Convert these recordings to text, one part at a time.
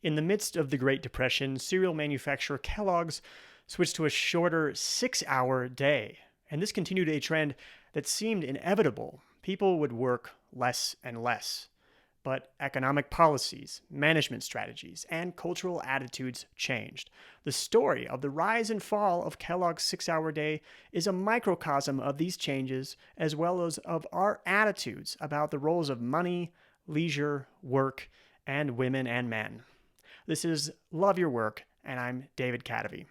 In the midst of the Great Depression, cereal manufacturer Kellogg's switched to a shorter 6-hour day, and this continued a trend that seemed inevitable. People would work less and less. But economic policies, management strategies, and cultural attitudes changed. The story of the rise and fall of Kellogg's 6-hour day is a microcosm of these changes, as well as of our attitudes about the roles of money, leisure, work, and women and men. This is Love Your Work, and I'm David Cadavy.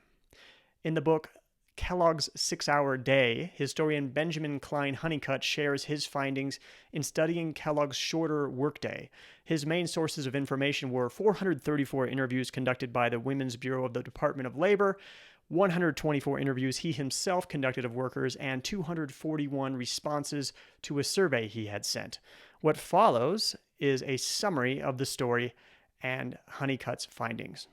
In the book Kellogg's 6-Hour Day, historian Benjamin Klein Honeycutt shares his findings in studying Kellogg's shorter workday. His main sources of information were 434 interviews conducted by the Women's Bureau of the Department of Labor, 124 interviews he himself conducted of workers, and 241 responses to a survey he had sent. What follows is a summary of the story and Honeycutt's findings.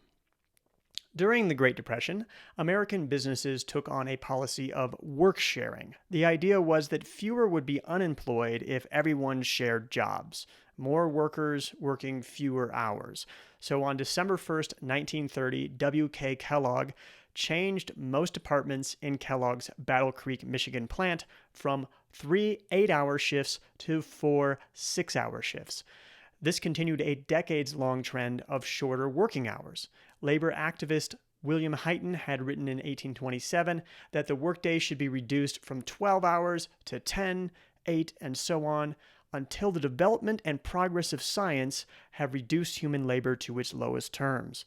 During the Great Depression, American businesses took on a policy of work sharing. The idea was that fewer would be unemployed if everyone shared jobs, more workers working fewer hours. So on December 1st, 1930, W.K. Kellogg changed most departments in Kellogg's Battle Creek, Michigan plant from 3 8-hour shifts to 4 6-hour shifts. This continued a decades-long trend of shorter working hours. Labor activist William Hyton had written in 1827 that the workday should be reduced from 12 hours to 10, 8, and so on, until the development and progress of science have reduced human labor to its lowest terms.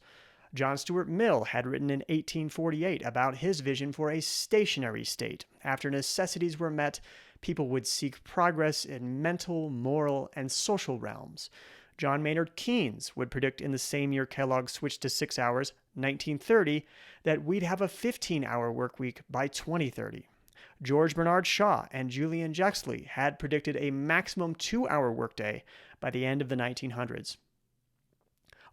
John Stuart Mill had written in 1848 about his vision for a stationary state. After necessities were met, people would seek progress in mental, moral, and social realms. John Maynard Keynes would predict in the same year Kellogg switched to 6 hours, 1930, that we'd have a 15-hour work week by 2030. George Bernard Shaw and Julian Jexley had predicted a maximum 2-hour workday by the end of the 1900s.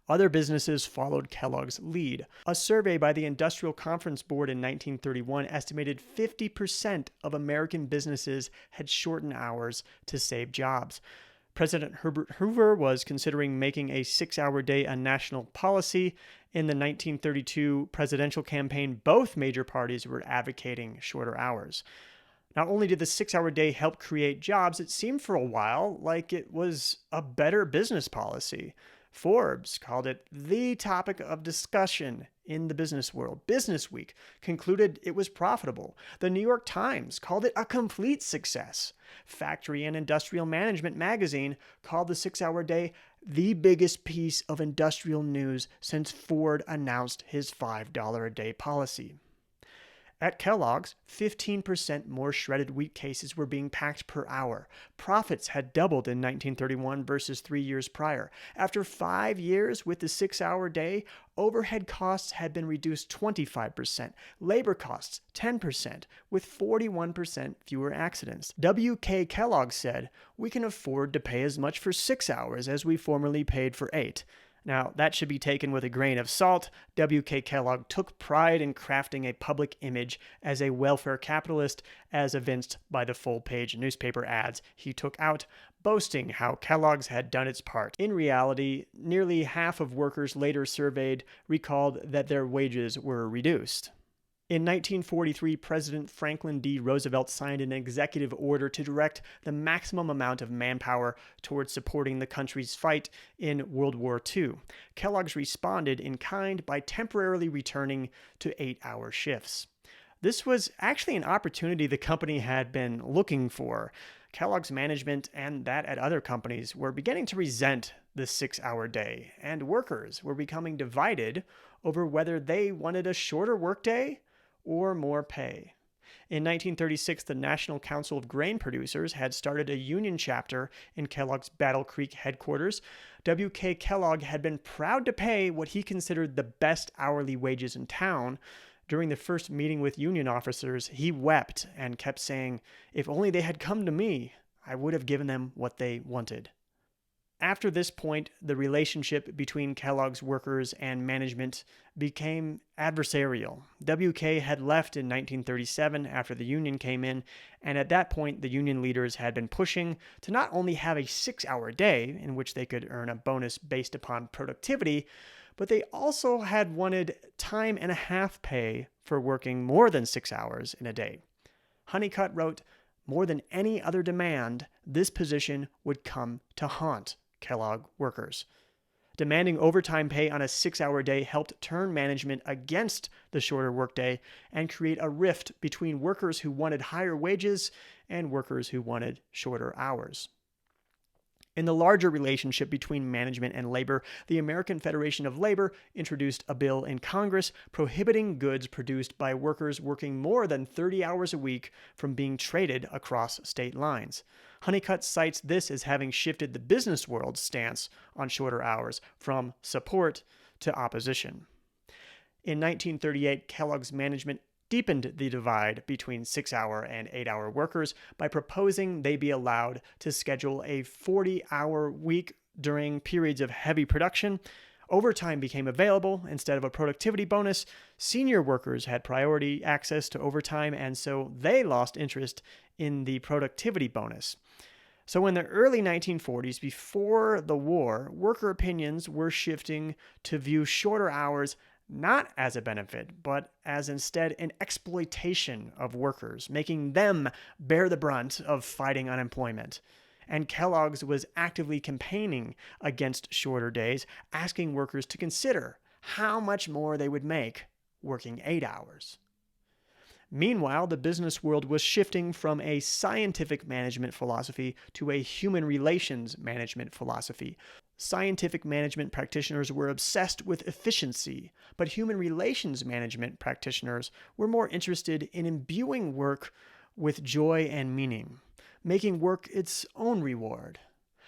Other businesses followed Kellogg's lead. A survey by the Industrial Conference Board in 1931 estimated 50% of American businesses had shortened hours to save jobs. President Herbert Hoover was considering making a 6-hour day a national policy. In the 1932 presidential campaign, both major parties were advocating shorter hours. Not only did the 6-hour day help create jobs, it seemed for a while like it was a better business policy. Forbes called it the topic of discussion in the business world. Business Week concluded it was profitable. The New York Times called it a complete success. Factory and Industrial Management magazine called the 6-hour day the biggest piece of industrial news since Ford announced his $5 a day policy. At Kellogg's, 15% more shredded wheat cases were being packed per hour. Profits had doubled in 1931 versus 3 years prior. After 5 years with the 6-hour day, overhead costs had been reduced 25%, labor costs 10%, with 41% fewer accidents. W.K. Kellogg said, "We can afford to pay as much for 6 hours as we formerly paid for 8. Now, that should be taken with a grain of salt. W.K. Kellogg took pride in crafting a public image as a welfare capitalist, as evinced by the full-page newspaper ads he took out, boasting how Kellogg's had done its part. In reality, nearly half of workers later surveyed recalled that their wages were reduced. In 1943, President Franklin D. Roosevelt signed an executive order to direct the maximum amount of manpower towards supporting the country's fight in World War II. Kellogg's responded in kind by temporarily returning to 8-hour shifts. This was actually an opportunity the company had been looking for. Kellogg's management and that at other companies were beginning to resent the 6-hour day, and workers were becoming divided over whether they wanted a shorter workday or more pay. In 1936, the National Council of Grain Producers had started a union chapter in Kellogg's Battle Creek headquarters. W.K. Kellogg had been proud to pay what he considered the best hourly wages in town. During the first meeting with union officers, he wept and kept saying, "If only they had come to me, I would have given them what they wanted." After this point, the relationship between Kellogg's workers and management became adversarial. WK had left in 1937 after the union came in, and at that point, the union leaders had been pushing to not only have a 6-hour day in which they could earn a bonus based upon productivity, but they also had wanted time and a half pay for working more than 6 hours in a day. Honeycutt wrote, "More than any other demand, this position would come to haunt Kellogg workers." Demanding overtime pay on a 6-hour day helped turn management against the shorter workday and create a rift between workers who wanted higher wages and workers who wanted shorter hours. In the larger relationship between management and labor, the American Federation of Labor introduced a bill in Congress prohibiting goods produced by workers working more than 30 hours a week from being traded across state lines. Honeycutt cites this as having shifted the business world's stance on shorter hours from support to opposition. In 1938, Kellogg's management deepened the divide between 6-hour and 8-hour workers by proposing they be allowed to schedule a 40-hour week during periods of heavy production. Overtime became available instead of a productivity bonus. Senior workers had priority access to overtime, and so they lost interest in the productivity bonus. So in the early 1940s, before the war, worker opinions were shifting to view shorter hours not as a benefit, but as instead an exploitation of workers, making them bear the brunt of fighting unemployment. And Kellogg's was actively campaigning against shorter days, asking workers to consider how much more they would make working 8 hours. Meanwhile, the business world was shifting from a scientific management philosophy to a human relations management philosophy. Scientific management practitioners were obsessed with efficiency, but human relations management practitioners were more interested in imbuing work with joy and meaning, making work its own reward.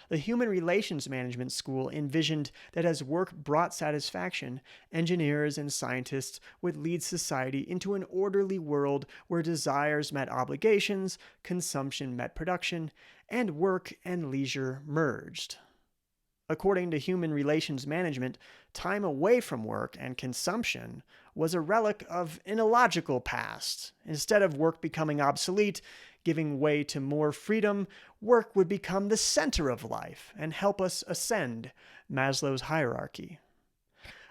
The Human Relations Management School envisioned that as work brought satisfaction, engineers and scientists would lead society into an orderly world where desires met obligations, consumption met production, and work and leisure merged. According to Human Relations Management, time away from work and consumption was a relic of an illogical past. Instead of work becoming obsolete, giving way to more freedom, work would become the center of life and help us ascend Maslow's hierarchy.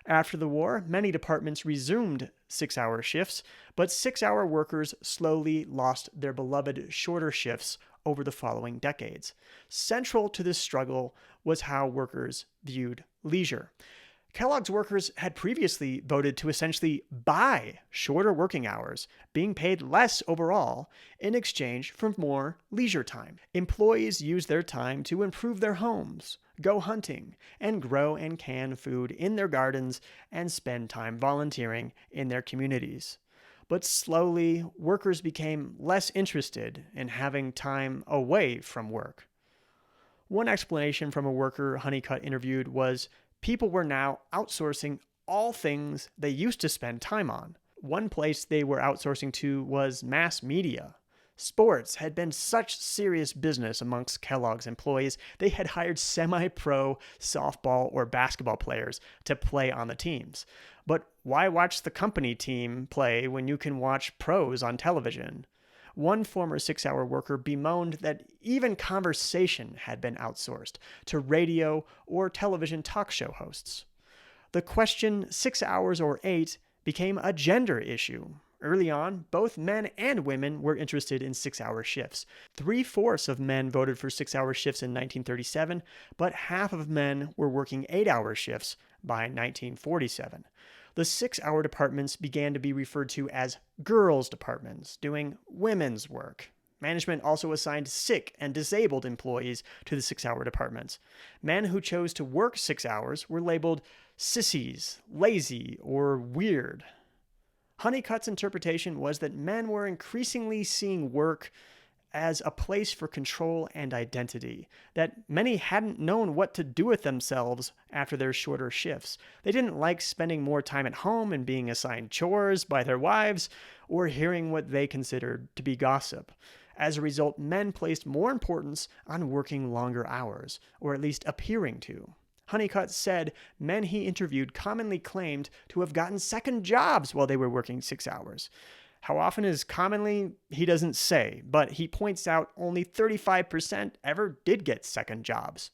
After the war, many departments resumed 6-hour shifts, but 6-hour workers slowly lost their beloved shorter shifts over the following decades. Central to this struggle was how workers viewed leisure. Kellogg's workers had previously voted to essentially buy shorter working hours, being paid less overall in exchange for more leisure time. Employees used their time to improve their homes, go hunting, and grow and can food in their gardens and spend time volunteering in their communities. But slowly, workers became less interested in having time away from work. One explanation from a worker Honeycutt interviewed was people were now outsourcing all things they used to spend time on. One place they were outsourcing to was mass media. Sports had been such serious business amongst Kellogg's employees, they had hired semi-pro softball or basketball players to play on the teams. But why watch the company team play when you can watch pros on television? One former 6-hour worker bemoaned that even conversation had been outsourced to radio or television talk show hosts. The question 6 hours or 8 became a gender issue. Early on, both men and women were interested in 6-hour shifts. 3/4 of men voted for 6-hour shifts in 1937, but half of men were working 8-hour shifts by 1947. The 6-hour departments began to be referred to as girls' departments, doing women's work. Management also assigned sick and disabled employees to the 6-hour departments. Men who chose to work 6 hours were labeled sissies, lazy, or weird. Honeycutt's interpretation was that men were increasingly seeing work as a place for control and identity, that many hadn't known what to do with themselves after their shorter shifts. They didn't like spending more time at home and being assigned chores by their wives, or hearing what they considered to be gossip. As a result, men placed more importance on working longer hours, or at least appearing to. Honeycutt said men he interviewed commonly claimed to have gotten second jobs while they were working 6 hours. How often is commonly, he doesn't say, but he points out only 35% ever did get second jobs.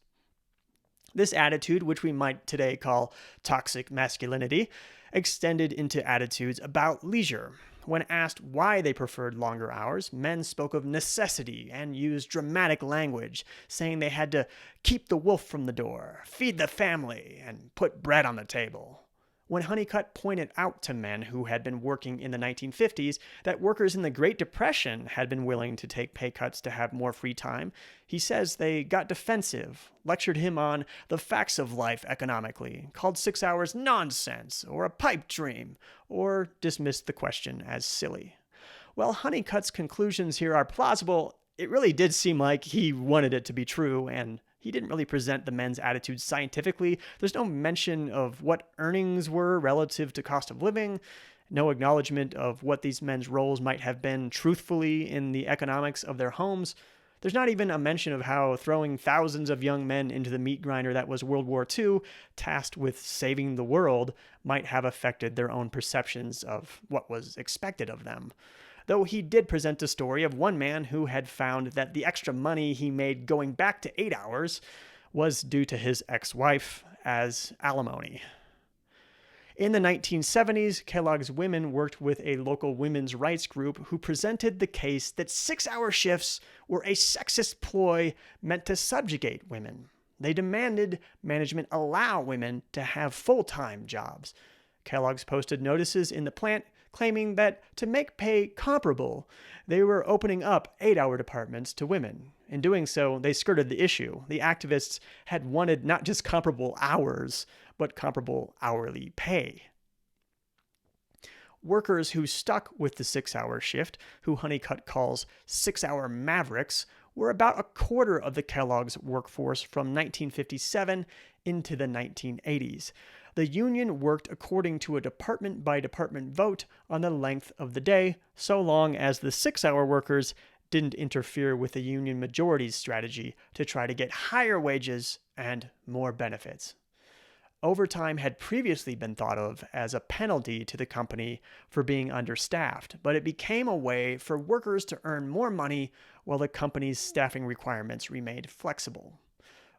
This attitude, which we might today call toxic masculinity, extended into attitudes about leisure. When asked why they preferred longer hours, men spoke of necessity and used dramatic language, saying they had to keep the wolf from the door, feed the family, and put bread on the table. When Honeycutt pointed out to men who had been working in the 1950s that workers in the Great Depression had been willing to take pay cuts to have more free time, he says they got defensive, lectured him on the facts of life economically, called 6 hours nonsense or a pipe dream, or dismissed the question as silly. While Honeycutt's conclusions here are plausible, it really did seem like he wanted it to be true, and he didn't really present the men's attitudes scientifically. There's no mention of what earnings were relative to cost of living, no acknowledgement of what these men's roles might have been truthfully in the economics of their homes. There's not even a mention of how throwing thousands of young men into the meat grinder that was World War II, tasked with saving the world, might have affected their own perceptions of what was expected of them. Though he did present a story of one man who had found that the extra money he made going back to 8 hours was due to his ex-wife as alimony. In the 1970s, Kellogg's women worked with a local women's rights group who presented the case that 6-hour shifts were a sexist ploy meant to subjugate women. They demanded management allow women to have full-time jobs. Kellogg's posted notices in the plant claiming that to make pay comparable, they were opening up 8-hour departments to women. In doing so, they skirted the issue. The activists had wanted not just comparable hours, but comparable hourly pay. Workers who stuck with the 6-hour shift, who Honeycutt calls 6-hour mavericks, were about a quarter of the Kellogg's workforce from 1957 into the 1980s. The union worked according to a department-by-department vote on the length of the day, so long as the 6-hour workers didn't interfere with the union majority's strategy to try to get higher wages and more benefits. Overtime had previously been thought of as a penalty to the company for being understaffed, but it became a way for workers to earn more money while the company's staffing requirements remained flexible.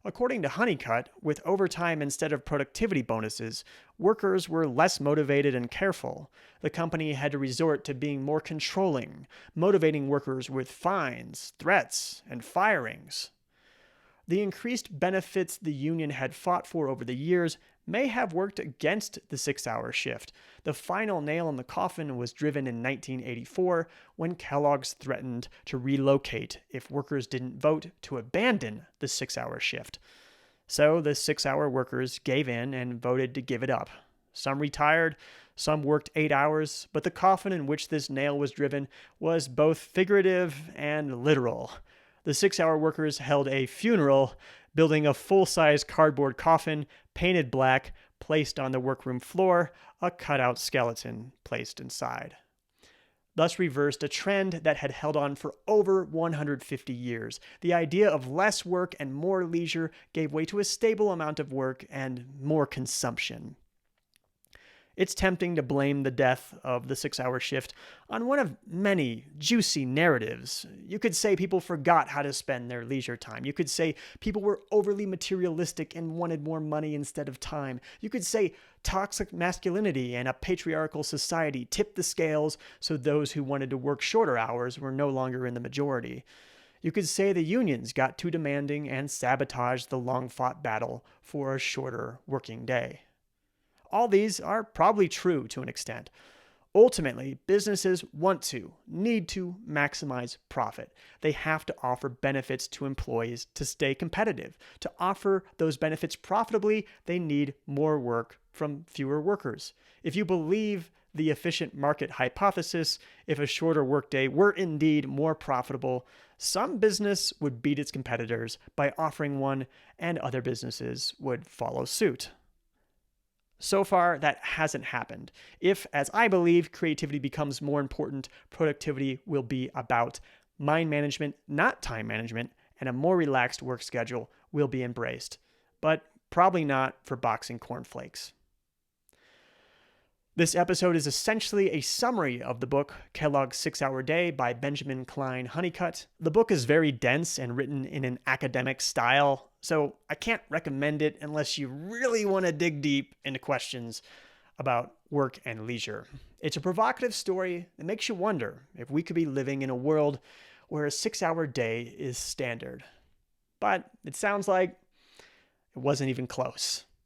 According to Honeycutt, with overtime instead of productivity bonuses, workers were less motivated and careful. The company had to resort to being more controlling, motivating workers with fines, threats, and firings. The increased benefits the union had fought for over the years may have worked against the 6-hour shift. The final nail in the coffin was driven in 1984 when Kellogg's threatened to relocate if workers didn't vote to abandon the 6-hour shift. So the 6-hour workers gave in and voted to give it up. Some retired, some worked 8 hours, but the coffin in which this nail was driven was both figurative and literal. The 6-hour workers held a funeral, building a full-size cardboard coffin, painted black, placed on the workroom floor, a cutout skeleton placed inside. Thus reversed a trend that had held on for over 150 years. The idea of less work and more leisure gave way to a stable amount of work and more consumption. It's tempting to blame the death of the 6-hour shift on one of many juicy narratives. You could say people forgot how to spend their leisure time. You could say people were overly materialistic and wanted more money instead of time. You could say toxic masculinity and a patriarchal society tipped the scales so those who wanted to work shorter hours were no longer in the majority. You could say the unions got too demanding and sabotaged the long-fought battle for a shorter working day. All these are probably true to an extent. Ultimately, businesses need to maximize profit. They have to offer benefits to employees to stay competitive. To offer those benefits profitably, they need more work from fewer workers. If you believe the efficient market hypothesis, if a shorter workday were indeed more profitable, some business would beat its competitors by offering one, and other businesses would follow suit. So far, that hasn't happened. If, as I believe, creativity becomes more important, productivity will be about mind management, not time management, and a more relaxed work schedule will be embraced. But probably not for boxing cornflakes. This episode is essentially a summary of the book Kellogg's 6-Hour Day by Benjamin Klein Honeycutt. The book is very dense and written in an academic style, So I can't recommend it unless you really want to dig deep into questions about work and leisure. It's a provocative story that makes you wonder if we could be living in a world where a 6-hour day is standard. But it sounds like it wasn't even close.